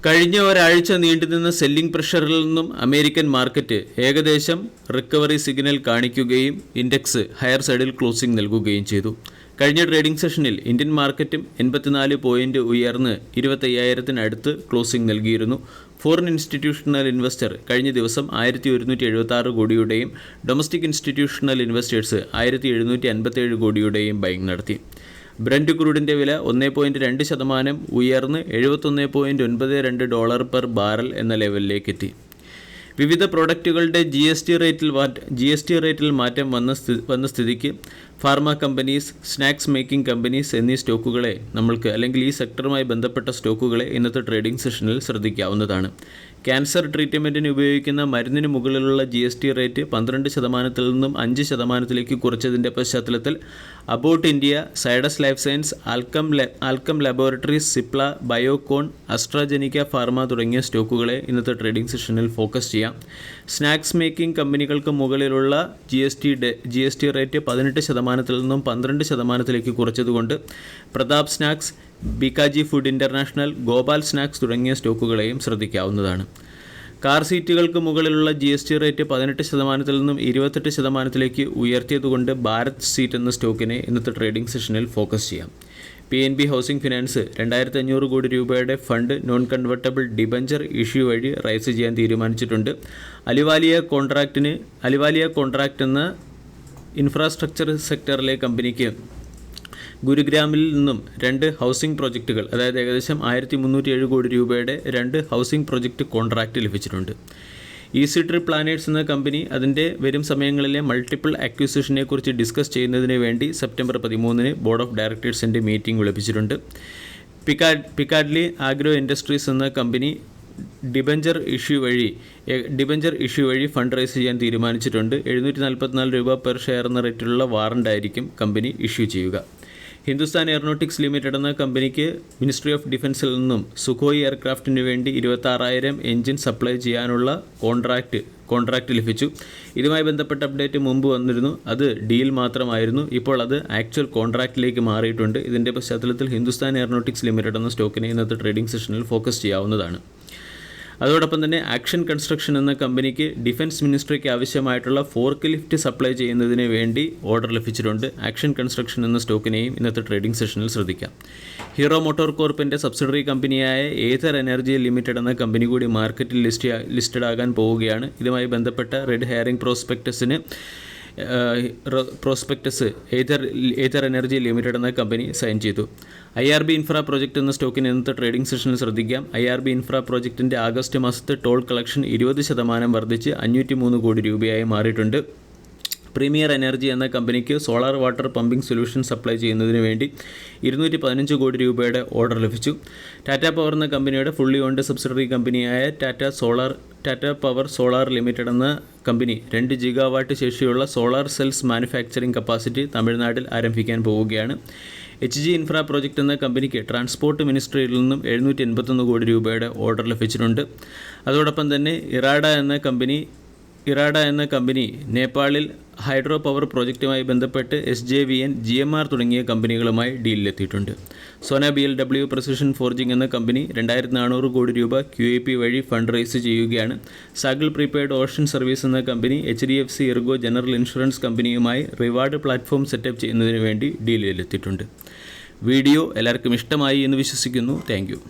കഴിഞ്ഞ ഒരാഴ്ച നീണ്ടുനിന്ന സെല്ലിംഗ് പ്രഷറിൽ നിന്നും അമേരിക്കൻ മാർക്കറ്റ് ഏകദേശം റിക്കവറി സിഗ്നൽ കാണിക്കുകയും ഇൻഡെക്സ് ഹയർ സൈഡിൽ ക്ലോസിംഗ് നൽകുകയും ചെയ്തു. കഴിഞ്ഞ ട്രേഡിംഗ് സെഷനിൽ ഇന്ത്യൻ മാർക്കറ്റും 84 പോയിന്റ് ഉയർന്ന് 25,000-അടുത്ത് ക്ലോസിംഗ് നൽകിയിരുന്നു. ഫോറിൻ ഇൻസ്റ്റിറ്റ്യൂഷണൽ ഇൻവെസ്റ്റർ കഴിഞ്ഞ ദിവസം 1,176 കോടിയുടെയും ഡൊമസ്റ്റിക് ഇൻസ്റ്റിറ്റ്യൂഷണൽ ഇൻവെസ്റ്റേഴ്സ് 1,757 കോടിയുടെയും ബൈങ് നടത്തി. ബ്രന്റ് ക്രൂഡിൻ്റെ വില 1.2% ഉയർന്ന് $71.92 പെർ ബാരൽ എന്ന ലെവലിലേക്ക് എത്തി. വിവിധ പ്രോഡക്റ്റുകളുടെ GST റേറ്റിൽ മാറ്റം വന്ന സ്ഥിതിക്ക് pharma companies, snacks making companies എന്നീ സ്റ്റോക്കുകളെ അല്ലെങ്കിൽ ഈ സെക്ടറുമായി ബന്ധപ്പെട്ട സ്റ്റോക്കുകളെ ഇന്നത്തെ ട്രേഡിംഗ് സെഷനിൽ ശ്രദ്ധിക്കാവുന്നതാണ്. ക്യാൻസർ ട്രീറ്റ്മെൻറ്റിന് ഉപയോഗിക്കുന്ന മരുന്നിന് മുകളിലുള്ള GST റേറ്റ് 12%-ൽ നിന്നും 5%-ലേക്ക് കുറച്ചതിൻ്റെ പശ്ചാത്തലത്തിൽ about India, Zydus life science, Alkem laboratories, Cipla, Biocon, AstraZeneca pharma തുടങ്ങിയ സ്റ്റോക്കുകളെ ഇന്നത്തെ ട്രേഡിംഗ് സെഷനിൽ ഫോക്കസ് ചെയ്യാം. സ്നാക്സ് മേക്കിംഗ് കമ്പനികൾക്ക് മുകളിലുള്ള GST റേറ്റ് 18%-ൽ നിന്നും 12%-ലേക്ക് കുറച്ചതുകൊണ്ട് Pratap snacks, Bikaji food international, Gopal snacks തുടങ്ങിയ സ്റ്റോക്കുകളെയും ശ്രദ്ധിക്കാവുന്നതാണ്. കാർ സീറ്റുകൾക്ക് മുകളിലുള്ള GST റേറ്റ് 18%-ൽ നിന്നും 28%-ലേക്ക് ഉയർത്തിയതുകൊണ്ട് ഭാരത് സീറ്റ് എന്ന സ്റ്റോക്കിനെ ഇന്നത്തെ ട്രേഡിംഗ് സെഷനിൽ ഫോക്കസ് ചെയ്യാം. PNB ഹൗസിംഗ് ഫിനാൻസ് 2,500 കോടി രൂപയുടെ fund non convertible debenture issue വഴി റൈസ് ചെയ്യാൻ തീരുമാനിച്ചിട്ടുണ്ട്. അലിവാലിയ കോൺട്രാക്ട് എന്ന ഇൻഫ്രാസ്ട്രക്ചർ സെക്ടറിലെ കമ്പനിക്ക് ഗുരുഗ്രാമിൽ നിന്നും 2 ഹൗസിംഗ് പ്രോജക്റ്റുകൾ, അതായത് ഏകദേശം 1,307 കോടി രൂപയുടെ 2 ഹൗസിംഗ് പ്രോജക്റ്റ് കോൺട്രാക്റ്റ് ലഭിച്ചിട്ടുണ്ട്. ഈസി ട്രിപ്പ് പ്ലാനേഴ്സ് എന്ന കമ്പനി അതിൻ്റെ വരും സമയങ്ങളിലെ മൾട്ടിപ്പിൾ അക്വിസിഷനെ കുറിച്ച് ഡിസ്കസ് ചെയ്യുന്നതിന് വേണ്ടി സെപ്റ്റംബർ 13 ബോർഡ് ഓഫ് ഡയറക്ടേഴ്സിൻ്റെ മീറ്റിംഗ് വിളിപ്പിച്ചിട്ടുണ്ട്. പിക്കാഡ്ലി ആഗ്രോ ഇൻഡസ്ട്രീസ് എന്ന കമ്പനി ഡിബഞ്ചർ ഇഷ്യൂ വഴി ഫണ്ട് റൈസ് ചെയ്യാൻ തീരുമാനിച്ചിട്ടുണ്ട്. 744 രൂപ പെർ ഷെയർ എന്ന റേറ്റിലുള്ള വാറണ്ട് ആയിരിക്കും കമ്പനി ഇഷ്യൂ ചെയ്യുക. ഹിന്ദുസ്ഥാൻ എയറോനോട്ടിക്സ് ലിമിറ്റഡ് എന്ന കമ്പനിക്ക് മിനിസ്ട്രി ഓഫ് ഡിഫൻസിൽ നിന്നും സുഖോയ് എയർക്രാഫ്റ്റിന് വേണ്ടി 26,000 എഞ്ചിൻ സപ്ലൈ ചെയ്യാനുള്ള കോൺട്രാക്റ്റ് ലഭിച്ചു. ഇതുമായി ബന്ധപ്പെട്ട അപ്ഡേറ്റ് മുമ്പ് വന്നിരുന്നു. അത് ഡീൽ മാത്രമായിരുന്നു. ഇപ്പോൾ അത് ആക്ച്വൽ കോൺട്രാക്റ്റിലേക്ക് മാറിയിട്ടുണ്ട്. ഇതിൻ്റെ പശ്ചാത്തലത്തിൽ ഹിന്ദുസ്ഥാൻ എയറോനോട്ടിക്സ് ലിമിറ്റഡ് എന്ന സ്റ്റോക്കിനെ ഇന്നത്തെ ട്രേഡിംഗ് സെഷനിൽ ഫോക്കസ് ചെയ്യാവുന്നതാണ്. അതോടൊപ്പം തന്നെ ആക്ഷൻ കൺസ്ട്രക്ഷൻ എന്ന കമ്പനിക്ക് ഡിഫൻസ് മിനിസ്ട്രിക്ക് ആവശ്യമായിട്ടുള്ള ഫോർക്ക് ലിഫ്റ്റ് സപ്ലൈ ചെയ്യുന്നതിന് വേണ്ടി ഓർഡർ ലഭിച്ചിട്ടുണ്ട്. ആക്ഷൻ കൺസ്ട്രക്ഷൻ എന്ന സ്റ്റോക്കിനെയും ഇന്നത്തെ ട്രേഡിംഗ് സെഷനിൽ ശ്രദ്ധിക്കാം. ഹീറോ മോട്ടോർ കോർപ്പിൻ്റെ സബ്സിഡറി കമ്പനിയായ ഏതർ എനർജി ലിമിറ്റഡ് എന്ന കമ്പനി കൂടി മാർക്കറ്റിൽ ലിസ്റ്റഡ് ആകാൻ പോവുകയാണ്. ഇതുമായി ബന്ധപ്പെട്ട red herring prospectus Ather energy limited എന്ന കമ്പനി സൈൻ ചെയ്തു. IRB ഇൻഫ്ര പ്രോജക്റ്റ് എന്ന സ്റ്റോക്കിന് ഇന്നത്തെ ട്രേഡിംഗ് സെഷനിൽ ശ്രദ്ധിക്കാം. IRB ഇൻഫ്ര പ്രോജക്റ്റിൻ്റെ ആഗസ്റ്റ് മാസത്തെ ടോൾ കളക്ഷൻ 20% വർദ്ധിച്ച് 503 കോടി രൂപയായി മാറിയിട്ടുണ്ട്. പ്രീമിയർ എനർജി എന്ന കമ്പനിക്ക് solar water pumping solution supply ചെയ്യുന്നതിന് വേണ്ടി 215 കോടി രൂപയുടെ ഓർഡർ ലഭിച്ചു. ടാറ്റ പവർ എന്ന കമ്പനിയുടെ ഫുള്ളി ഓൺഡ് സബ്സിഡറി കമ്പനിയായ ടാറ്റ പവർ സോളാർ ലിമിറ്റഡ് എന്ന കമ്പനി 2 ഗിഗാവാട്ട് ശേഷിയുള്ള സോളാർ സെൽസ് മാനുഫാക്ചറിംഗ് കപ്പാസിറ്റി തമിഴ്നാട്ടിൽ ആരംഭിക്കാൻ പോവുകയാണ്. HG ഇൻഫ്ര പ്രോജക്റ്റ് എന്ന കമ്പനിക്ക് ട്രാൻസ്പോർട്ട് മിനിസ്ട്രിയിൽ നിന്നും 781 കോടി രൂപയുടെ ഓർഡർ ലഭിച്ചിട്ടുണ്ട്. അതോടൊപ്പം തന്നെ ഇറാഡ എന്ന കമ്പനി നേപ്പാളിൽ ഹൈഡ്രോ പവർ പ്രോജക്റ്റുമായി ബന്ധപ്പെട്ട് SJVN, GMR തുടങ്ങിയ കമ്പനികളുമായി ഡീലിലെത്തിയിട്ടുണ്ട്. സോന BLW പ്രസിഷൻ ഫോർജിംഗ് എന്ന കമ്പനി 2,400 കോടി രൂപ QIP വഴി ഫണ്ട് റൈസ് ചെയ്യുകയാണ്. സാഗിൾ പ്രീപെയ്ഡ് ഓഷൻ സർവീസ് എന്ന കമ്പനി HDFC ഇർഗോ ജനറൽ ഇൻഷുറൻസ് കമ്പനിയുമായി റിവാർഡ് പ്ലാറ്റ്ഫോം സെറ്റപ്പ് ചെയ്യുന്നതിന് വേണ്ടി ഡീലിലെത്തിയിട്ടുണ്ട്. വീഡിയോ എല്ലാവർക്കും ഇഷ്ടമായി എന്ന് വിശ്വസിക്കുന്നു. Thank you.